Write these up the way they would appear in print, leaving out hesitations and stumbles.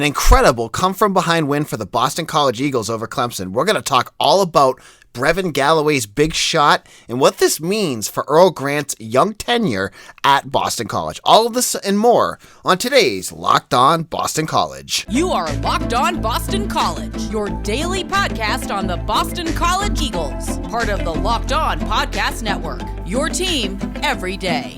an incredible come-from-behind win for the Boston College Eagles over Clemson. We're going to talk all about Brevin Galloway's big shot and what this means for Earl Grant's young tenure at Boston College. All of this and more on today's Locked On Boston College. You are Locked On Boston College, your daily podcast on the Boston College Eagles, part of the Locked On Podcast Network, your team every day.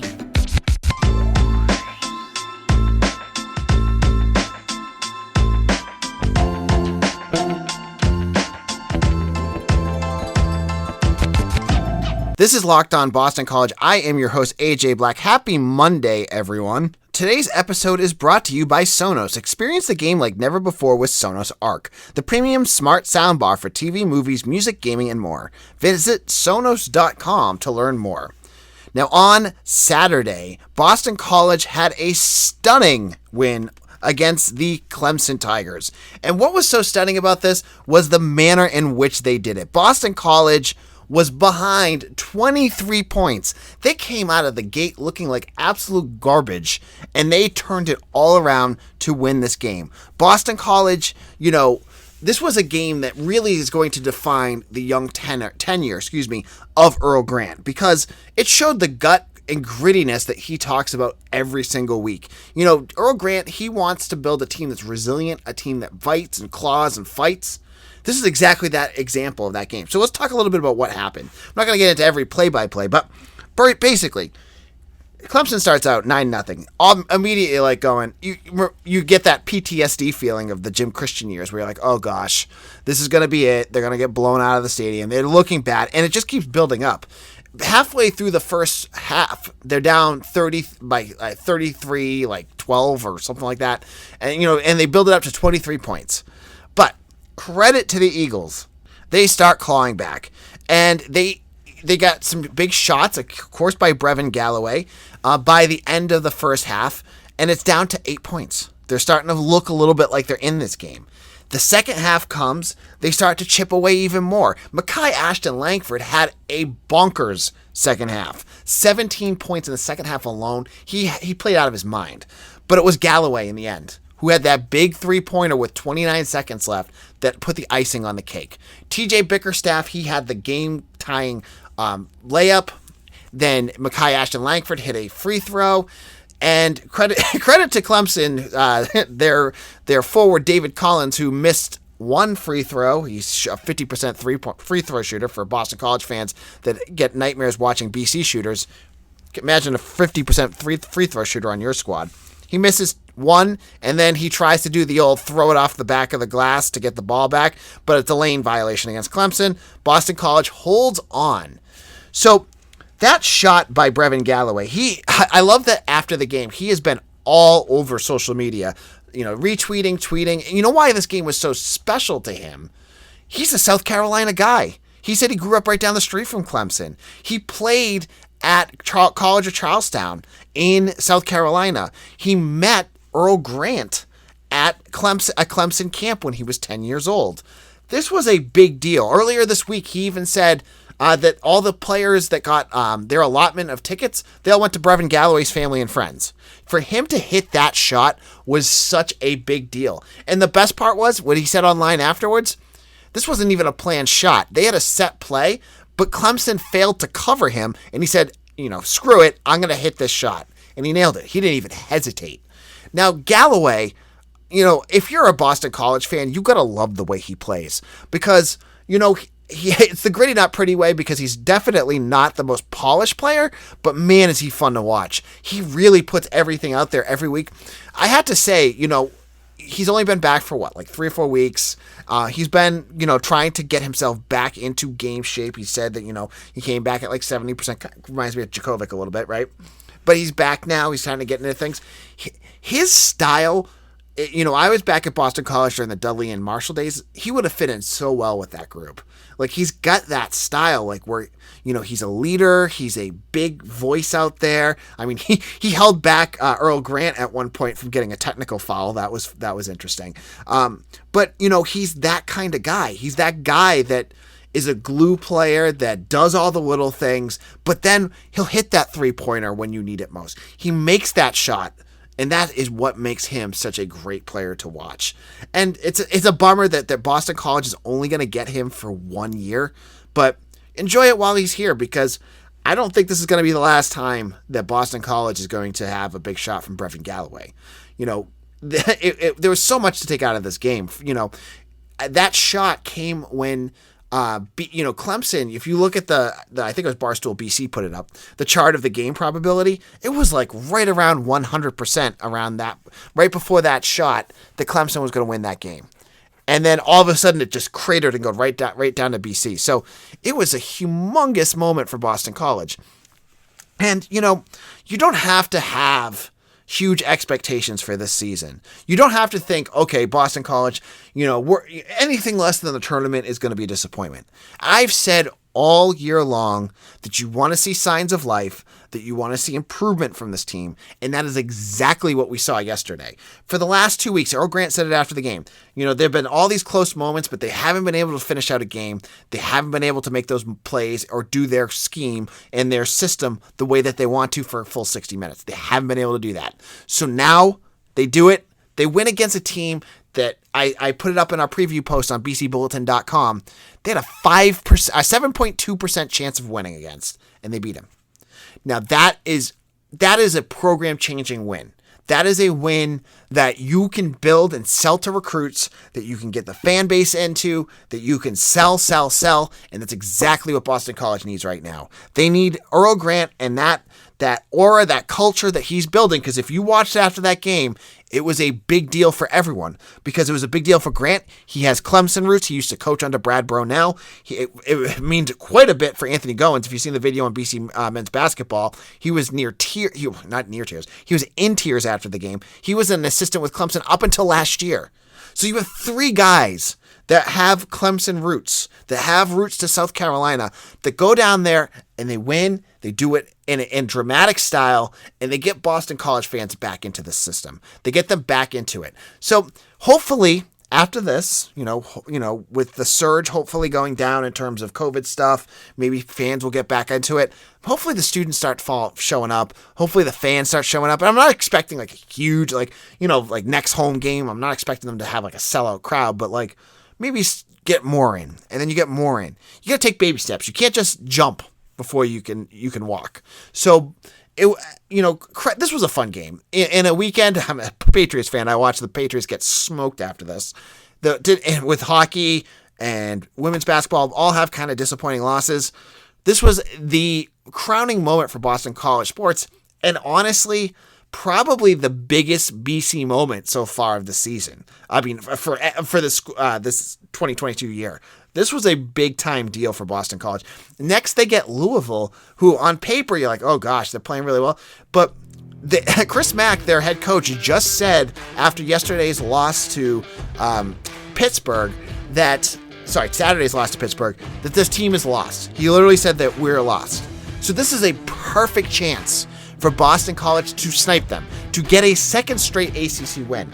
This is Locked On Boston College. I am your host, AJ Black. Happy Monday, everyone. Today's episode is brought to you by Sonos. Experience the game like never before with Sonos Arc, the premium smart soundbar for TV, movies, music, gaming, and more. Visit Sonos.com to learn more. Now, on Saturday, Boston College had a stunning win against the Clemson Tigers. And what was so stunning about this was the manner in which they did it. Boston College was behind 23 points. They came out of the gate looking like absolute garbage, and they turned it all around to win this game. Boston College, this was a game that really is going to define the young tenure of Earl Grant, because it showed the gut and grittiness that he talks about every single week. Earl Grant, he wants to build a team that's resilient, a team that bites and claws and fights. This is exactly that example of that game. So let's talk a little bit about what happened. I'm not going to get into every play-by-play, but basically, Clemson starts out 9-0. Immediately going, you get that PTSD feeling of the Jim Christian years where you're like, oh gosh, this is going to be it. They're going to get blown out of the stadium. They're looking bad, and it just keeps building up. Halfway through the first half, they're down 30 by 33, 12 or something like that. And they build it up to 23 points. But credit to the Eagles. They start clawing back. And they got some big shots, of course, by Brevin Galloway by the end of the first half. And it's down to 8 points. They're starting to look a little bit like they're in this game. The second half comes, they start to chip away even more. Makai, Ashton, Langford had a bonkers second half. 17 points in the second half alone. He played out of his mind. But it was Galloway in the end who had that big three-pointer with 29 seconds left that put the icing on the cake. TJ Bickerstaff, he had the game-tying layup. Then Makai, Ashton, Langford hit a free throw. And credit to Clemson, their forward David Collins, who missed one free throw. He's a 50% free throw shooter for Boston College fans that get nightmares watching BC shooters. Imagine a 50% free throw shooter on your squad. He misses one, and then he tries to do the old throw it off the back of the glass to get the ball back, but it's a lane violation against Clemson. Boston College holds on. So that shot by Brevin Galloway, I love that after the game, he has been all over social media, retweeting, tweeting. And you know why this game was so special to him? He's a South Carolina guy. He said he grew up right down the street from Clemson. He played at College of Charlestown in South Carolina. He met Earl Grant at Clemson camp when he was 10 years old. This was a big deal. Earlier this week, he even said that all the players that got their allotment of tickets, they all went to Brevin Galloway's family and friends. For him to hit that shot was such a big deal. And the best part was what he said online afterwards. This wasn't even a planned shot. They had a set play, but Clemson failed to cover him. And he said, screw it, I'm going to hit this shot. And he nailed it. He didn't even hesitate. Now, Galloway, if you're a Boston College fan, you got to love the way he plays. Because, it's the gritty, not pretty way, because he's definitely not the most polished player, but man, is he fun to watch. He really puts everything out there every week. I had to say, he's only been back for 3 or 4 weeks. He's been, trying to get himself back into game shape. He said that, he came back at 70%. Reminds me of Djokovic a little bit, right? But he's back now. He's trying to get into things. His style, I was back at Boston College during the Dudley and Marshall days. He would have fit in so well with that group. He's got that style, where, he's a leader. He's a big voice out there. I mean, he held back Earl Grant at one point from getting a technical foul. That was interesting. But, he's that kind of guy. He's that guy that is a glue player that does all the little things, but then he'll hit that three-pointer when you need it most. He makes that shot And that is what makes him such a great player to watch. And it's a bummer that Boston College is only going to get him for 1 year, but enjoy it while he's here, because I don't think this is going to be the last time that Boston College is going to have a big shot from Brevin Galloway. There was so much to take out of this game. That shot came when Clemson, if you look at the I think it was Barstool BC put it up, the chart of the game probability, it was like right around 100% around that, right before that shot, that Clemson was going to win that game. And then all of a sudden it just cratered and go right down to BC. So it was a humongous moment for Boston College. And, you don't have to have huge expectations for this season. You don't have to think, okay, Boston College, anything less than the tournament is going to be a disappointment. I've said all year long that you want to see signs of life, that you want to see improvement from this team, and that is exactly what we saw yesterday. For the last 2 weeks, Earl Grant said it after the game, there have been all these close moments, but they haven't been able to finish out a game. They haven't been able to make those plays or do their scheme and their system the way that they want to for a full 60 minutes. They haven't been able to do that. So now they do it. They win against a team that I put it up in our preview post on bcbulletin.com. They had a 7.2% chance of winning against, and they beat them. Now that is a program-changing win. That is a win that you can build and sell to recruits, that you can get the fan base into, that you can sell, and that's exactly what Boston College needs right now. They need Earl Grant and that aura, that culture that he's building, because if you watched after that game, it was a big deal for everyone, because it was a big deal for Grant. He has Clemson roots. He used to coach under Brad Brownell. It means quite a bit for Anthony Goins. If you've seen the video on BC men's basketball, he was not near tears. He was in tears after the game. He was an assistant with Clemson up until last year. So you have 3 guys that have Clemson roots, that have roots to South Carolina, that go down there and they win. They do it in dramatic style, and they get Boston College fans back into the system. They get them back into it. So hopefully after this, with the surge hopefully going down in terms of COVID stuff, maybe fans will get back into it. Hopefully the students start showing up. Hopefully the fans start showing up. And I'm not expecting like a huge, next home game. I'm not expecting them to have like a sellout crowd, but maybe get more in, and then you get more in. You got to take baby steps. You can't just jump before you can walk. So this was a fun game. In a weekend, I'm a Patriots fan. I watched the Patriots get smoked after this. With hockey and women's basketball, all have kind of disappointing losses. This was the crowning moment for Boston College sports, and honestly, probably the biggest BC moment so far of the season. I mean, for this 2022 year. This was a big-time deal for Boston College. Next, they get Louisville, who on paper, you're like, oh gosh, they're playing really well. But Chris Mack, their head coach, just said after yesterday's loss to Pittsburgh Saturday's loss to Pittsburgh, that this team is lost. He literally said that we're lost. So this is a perfect chance for Boston College to snipe them, to get a second straight ACC win.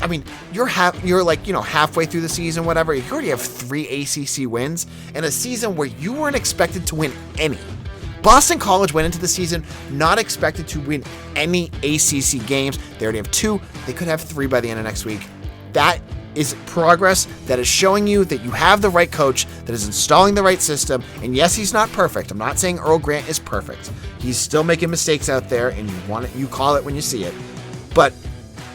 I mean, you're halfway through the season, whatever. You already have 3 ACC wins in a season where you weren't expected to win any. Boston College went into the season not expected to win any ACC games. They already have 2. They could have 3 by the end of next week. That is progress. That is showing you that you have the right coach, that is installing the right system. And yes, he's not perfect. I'm not saying Earl Grant is perfect. He's still making mistakes out there, and you call it when you see it. But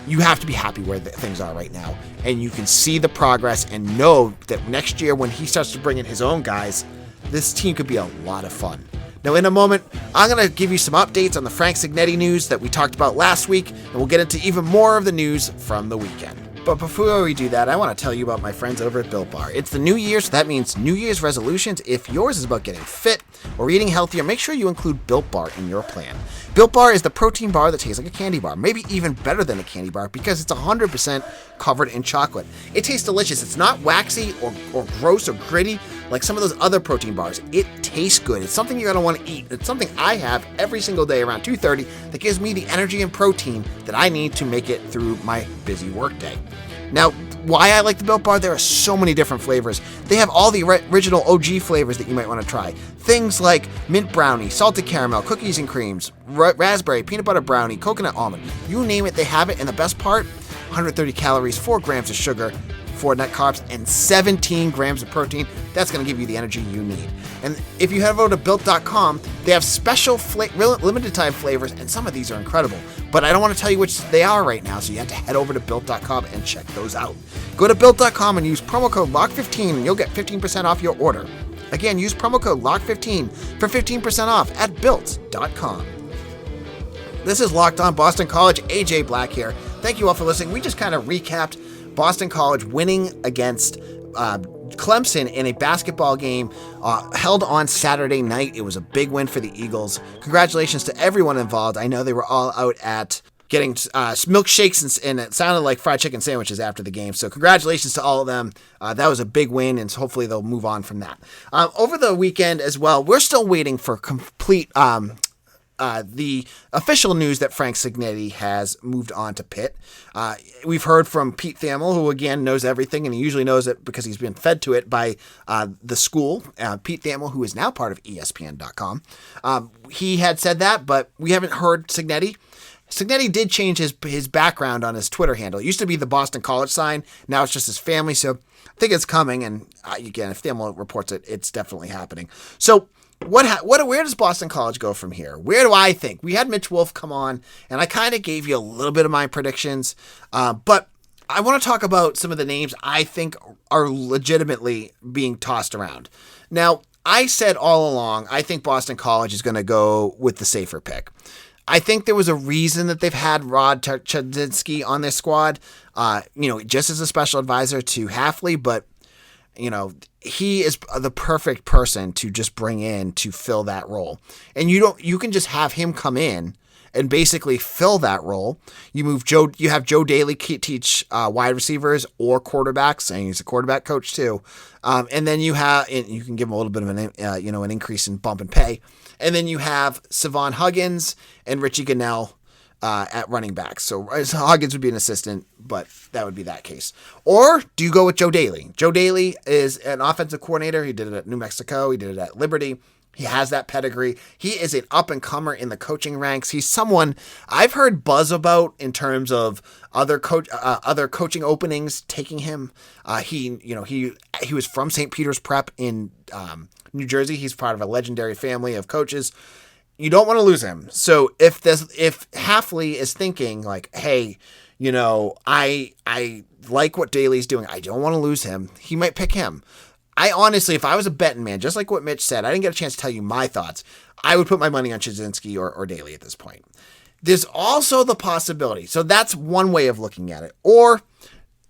you have to be happy where things are right now. And you can see the progress and know that next year when he starts to bring in his own guys, this team could be a lot of fun. Now, in a moment, I'm going to give you some updates on the Frank Cignetti news that we talked about last week, and we'll get into even more of the news from the weekend. But before we do that, I want to tell you about my friends over at Built Bar. It's the new year, so that means New Year's resolutions. If yours is about getting fit or eating healthier, make sure you include Built Bar in your plan. Built Bar is the protein bar that tastes like a candy bar, maybe even better than a candy bar because it's 100% covered in chocolate. It tastes delicious. It's not waxy or gross or gritty like some of those other protein bars. It tastes good. It's something you're going to want to eat. It's something I have every single day around 2:30 that gives me the energy and protein that I need to make it through my busy workday. Now, why I like the Built Bar, there are so many different flavors. They have all the original OG flavors that you might want to try. Things like mint brownie, salted caramel, cookies and creams, raspberry, peanut butter brownie, coconut almond. You name it, they have it. And the best part, 130 calories, 4 grams of sugar, 4 net carbs, and 17 grams of protein. That's going to give you the energy you need. And if you head over to Built.com, they have special limited time flavors, and some of these are incredible. But I don't want to tell you which they are right now, so you have to head over to Built.com and check those out. Go to Built.com and use promo code LOCK15 and you'll get 15% off your order. Again, use promo code LOCK15 for 15% off at Built.com. This is Locked On Boston College. AJ Black here. Thank you all for listening. We just kind of recapped Boston College winning against Clemson in a basketball game held on Saturday night. It was a big win for the Eagles. Congratulations to everyone involved. I know they were all out at getting milkshakes and it sounded like fried chicken sandwiches after the game. So congratulations to all of them. That was a big win, and hopefully they'll move on from that. Over the weekend as well, we're still waiting for complete the official news that Frank Cignetti has moved on to Pitt. We've heard from Pete Thamel, who again knows everything, and he usually knows it because he's been fed to it by the school. Pete Thamel, who is now part of ESPN.com. He had said that, but we haven't heard Cignetti. Cignetti did change his background on his Twitter handle. It used to be the Boston College sign. Now it's just his family. So I think it's coming. And again, if Thamel reports it, it's definitely happening. So where does Boston College go from here? Where do I think? We had Mitch Wolf come on, and I kind of gave you a little bit of my predictions. But I want to talk about some of the names I think are legitimately being tossed around. Now, I said all along, I think Boston College is going to go with the safer pick. I think there was a reason that they've had Rod Chudzinski on their squad, just as a special advisor to Hafley, but, he is the perfect person to just bring in to fill that role. And you can just have him come in and basically fill that role. You have Joe Daly teach wide receivers or quarterbacks, and he's a quarterback coach too. And then you can give him a little bit of an increase in bump and pay. And then you have Savon Huggins and Richie Gunnell at running back. So Huggins would be an assistant, but that would be that case. Or do you go with Joe Daly? Joe Daly is an offensive coordinator. He did it at New Mexico. He did it at Liberty. He has that pedigree. He is an up-and-comer in the coaching ranks. He's someone I've heard buzz about in terms of other coaching openings taking him. He was from St. Peter's Prep in New Jersey. He's part of a legendary family of coaches. You don't want to lose him. So if Hafley is thinking like, hey, I like what Daly's doing, I don't want to lose him, he might pick him. I honestly, if I was a betting man, just like what Mitch said, I didn't get a chance to tell you my thoughts. I would put my money on Chudzinski or Daly at this point. There's also the possibility. So that's one way of looking at it. Or,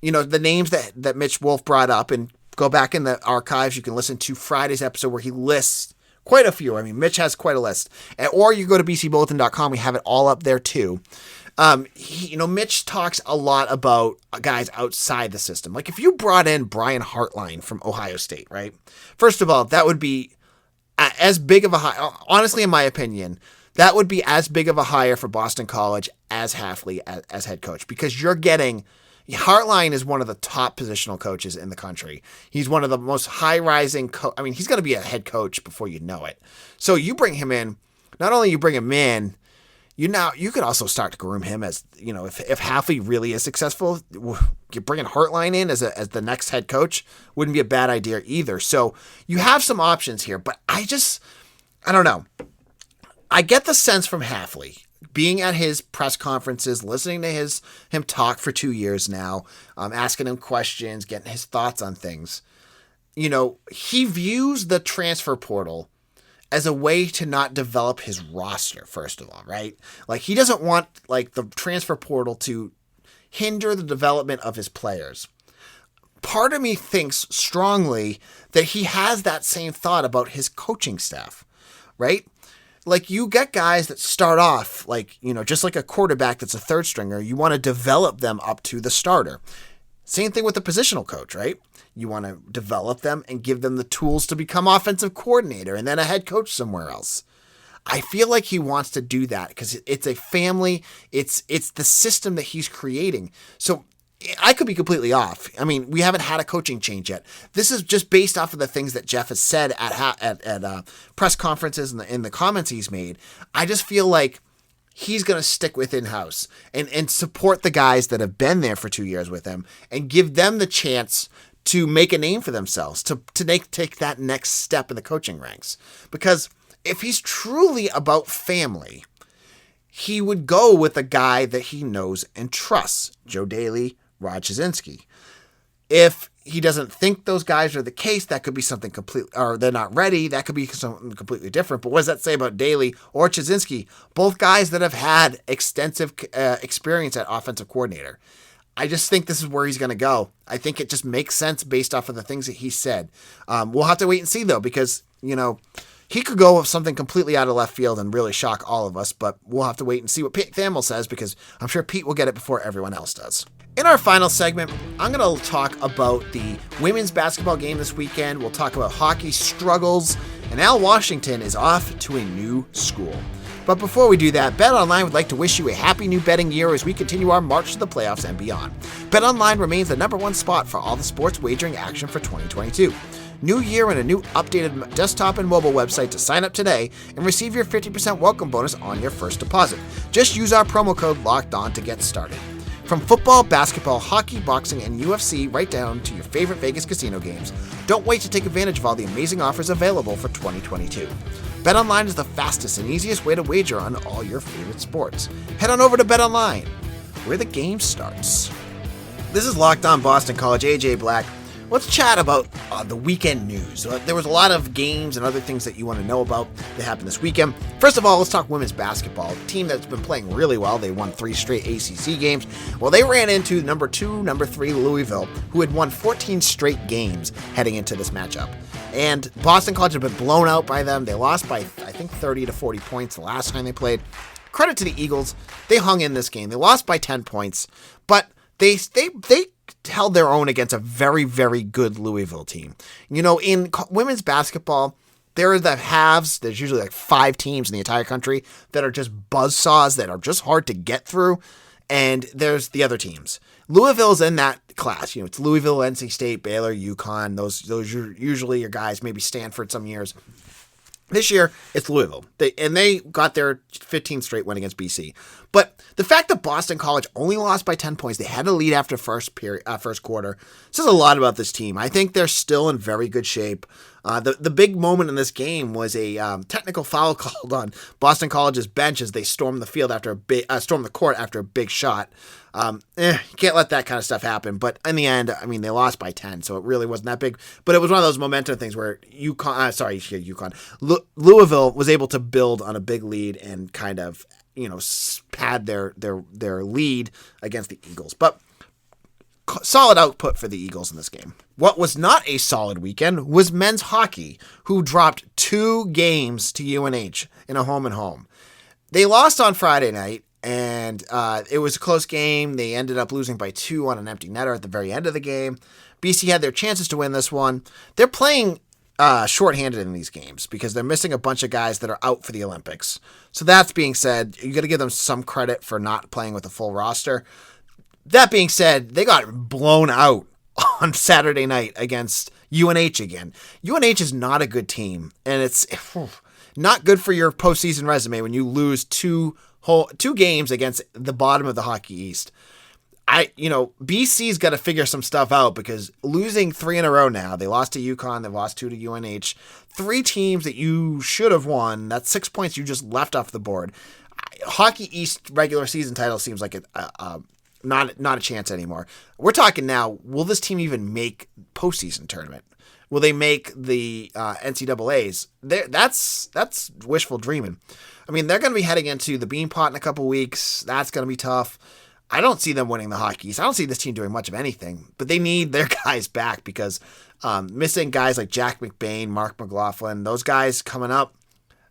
the names that Mitch Wolf brought up, and go back in the archives. You can listen to Friday's episode where he lists quite a few. I mean, Mitch has quite a list. Or you go to bcbulletin.com. We have it all up there too. Mitch talks a lot about guys outside the system. Like if you brought in Brian Hartline from Ohio State, right? First of all, that would be as big of a hire. Honestly, in my opinion, that would be as big of a hire for Boston College as Hafley as head coach, because you're getting Hartline is one of the top positional coaches in the country. He's one of the most high-rising. He's going to be a head coach before you know it. So you bring him in. Not only you bring him in, you could also start to groom him as, if Hafley really is successful, you're bringing Hartline in as the next head coach wouldn't be a bad idea either. So you have some options here, but I don't know. I get the sense from Hafley, being at his press conferences, listening to him talk for 2 years now, asking him questions, getting his thoughts on things. He views the transfer portal as a way to not develop his roster, first of all, right? Like he doesn't want the transfer portal to hinder the development of his players. Part of me thinks strongly that he has that same thought about his coaching staff, right? Like you get guys that start off just like a quarterback that's a third stringer, you want to develop them up to the starter. Same thing with the positional coach, right? You want to develop them and give them the tools to become offensive coordinator and then a head coach somewhere else. I feel like he wants to do that because it's a family. It's the system that he's creating. So I could be completely off. I mean, we haven't had a coaching change yet. This is just based off of the things that Jeff has said at press conferences and in the comments he's made. I just feel like he's going to stick with in-house and support the guys that have been there for 2 years with him and give them the chance to make a name for themselves, to take that next step in the coaching ranks. Because if he's truly about family, he would go with a guy that he knows and trusts, Joe Daly, Rod Chizinski. If he doesn't think those guys are the case, that could be something completely, or they're not ready, that could be something completely different. But what does that say about Daly or Chizinski? Both guys that have had extensive experience at offensive coordinator. I just think this is where he's going to go. I think it just makes sense based off of the things that he said. We'll have to wait and see, though, because, he could go with something completely out of left field and really shock all of us, but we'll have to wait and see what Pete Thamel says, because I'm sure Pete will get it before everyone else does. In our final segment, I'm going to talk about the women's basketball game this weekend. We'll talk about hockey struggles, and Al Washington is off to a new school. But before we do that, BetOnline would like to wish you a happy new betting year as we continue our march to the playoffs and beyond. BetOnline remains the #1 spot for all the sports wagering action for 2022. New year and a new updated desktop and mobile website to sign up today and receive your 50% welcome bonus on your first deposit. Just use our promo code LOCKEDON to get started. From football, basketball, hockey, boxing, and UFC right down to your favorite Vegas casino games, don't wait to take advantage of all the amazing offers available for 2022. BetOnline is the fastest and easiest way to wager on all your favorite sports. Head on over to BetOnline, where the game starts. This is Locked On Boston College, AJ Black. Let's chat about the weekend news. There was a lot of games and other things that you want to know about that happened this weekend. First of all, let's talk women's basketball. A team that's been playing really well. They won 3 straight ACC games. Well, they ran into number 2, number 3 Louisville, who had won 14 straight games heading into this matchup. And Boston College had been blown out by them. They lost by, I think, 30 to 40 points the last time they played. Credit to the Eagles. They hung in this game. They lost by 10 points, but they held their own against a very, very good Louisville team. In women's basketball, there are the halves. There's usually like 5 teams in the entire country that are just buzzsaws that are just hard to get through. And there's the other teams. Louisville's in that class. It's Louisville, NC State, Baylor, UConn. Those are usually your guys, maybe Stanford some years. This year, it's Louisville. They got their 15th straight win against BC. But the fact that Boston College only lost by 10 points, they had a lead after first quarter, says a lot about this team. I think they're still in very good shape. The big moment in this game was a technical foul called on Boston College's bench as they stormed the field after stormed the court after a big shot. You can't let that kind of stuff happen. But in the end, they lost by 10, so it really wasn't that big. But it was one of those momentum things where Louisville was able to build on a big lead and kind of pad their lead against the Eagles. But solid output for the Eagles in this game. What was not a solid weekend was men's hockey, who dropped 2 games to UNH in a home and home. They lost on Friday night, and it was a close game. They ended up losing by 2 on an empty netter at the very end of the game. BC had their chances to win this one. They're playing shorthanded in these games because they're missing a bunch of guys that are out for the Olympics. So that's being said, you got to give them some credit for not playing with a full roster. That being said, they got blown out on Saturday night against UNH again. UNH is not a good team, and it's not good for your postseason resume when you lose two games against the bottom of the Hockey East. BC's got to figure some stuff out because losing 3 in a row now, they lost to UConn, they lost 2 to UNH, 3 teams that you should have won, that's 6 points you just left off the board. Hockey East regular season title seems like not a chance anymore. We're talking now, will this team even make postseason tournament? Will they make the NCAAs? That's wishful dreaming. They're going to be heading into the Beanpot in a couple weeks. That's going to be tough. I don't see them winning the Hockey East. I don't see this team doing much of anything, but they need their guys back because missing guys like Jack McBain, Mark McLaughlin, those guys coming up,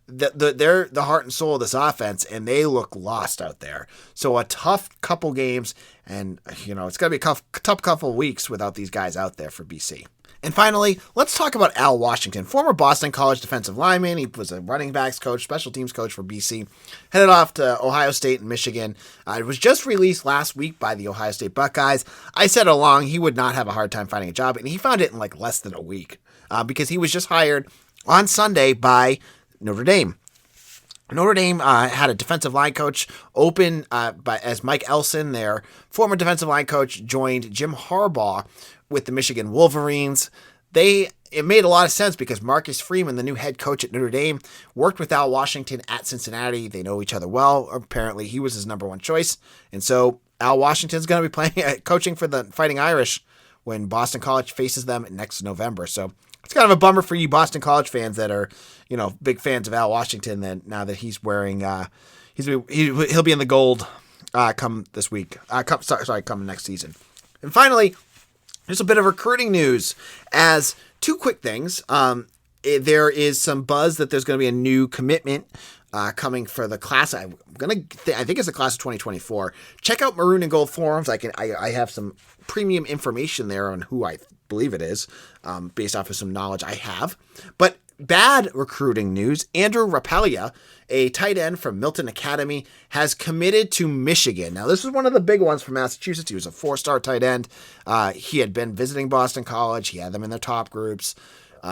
they're the heart and soul of this offense, and they look lost out there. So a tough couple games, and it's going to be a tough couple of weeks without these guys out there for BC. And finally, let's talk about Al Washington, former Boston College defensive lineman. He was a running backs coach, special teams coach for BC, headed off to Ohio State and Michigan. It was just released last week by the Ohio State Buckeyes. I said along he would not have a hard time finding a job, and he found it in like less than a week because he was just hired on Sunday by Notre Dame. Notre Dame had a defensive line coach open as Mike Elson, their former defensive line coach, joined Jim Harbaugh with the Michigan Wolverines. It made a lot of sense because Marcus Freeman, the new head coach at Notre Dame, worked with Al Washington at Cincinnati. They know each other well. Apparently, he was his number one choice. And so Al Washington's going to be coaching for the Fighting Irish when Boston College faces them next November. So it's kind of a bummer for you Boston College fans that are, big fans of Al Washington. That now that he's wearing, he'll be in the gold come this week. Come next season. And finally, there's a bit of recruiting news. As two quick things, there is some buzz that there's going to be a new commitment coming for the class. I think it's the class of 2024. Check out Maroon and Gold forums. I have some premium information there on who I believe it is, based off of some knowledge I have. But bad recruiting news: Andrew Rapaglia, a tight end from Milton Academy, has committed to Michigan. Now, this is one of the big ones from Massachusetts. He was a 4-star tight end. He had been visiting Boston College. He had them in their top groups.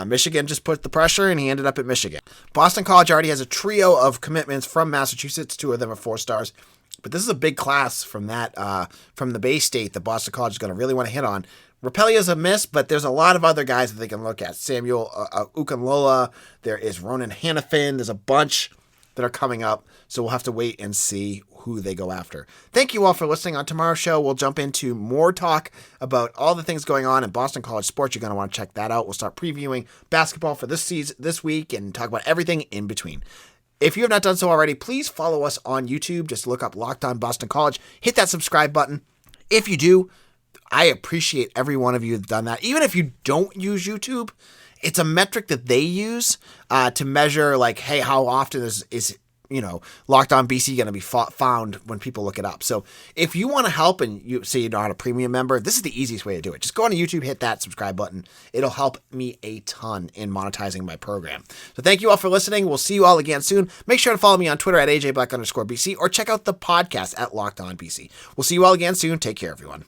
Michigan just put the pressure, and he ended up at Michigan. Boston College already has a trio of commitments from Massachusetts. 2 of them are 4 stars. But this is a big class from the Bay State that Boston College is going to really want to hit on. Rapaglia a miss, but there's a lot of other guys that they can look at. Samuel Ukanlola, there is Ronan Hannafin. There's a bunch that are coming up, so we'll have to wait and see who they go after. Thank you all for listening. On tomorrow's show, we'll jump into more talk about all the things going on in Boston College sports. You're going to want to check that out. We'll start previewing basketball for this week, and talk about everything in between. If you have not done so already, please follow us on YouTube. Just look up Locked On Boston College. Hit that subscribe button. If you do, I appreciate every one of you who've done that. Even if you don't use YouTube, it's a metric that they use to measure, like, hey, how often is Locked On BC going to be found when people look it up. So if you want to help and you say you're not a premium member, this is the easiest way to do it. Just go on to YouTube, hit that subscribe button. It'll help me a ton in monetizing my program. So thank you all for listening. We'll see you all again soon. Make sure to follow me on Twitter at AJBlack_BC or check out the podcast at Locked On BC. We'll see you all again soon. Take care, everyone.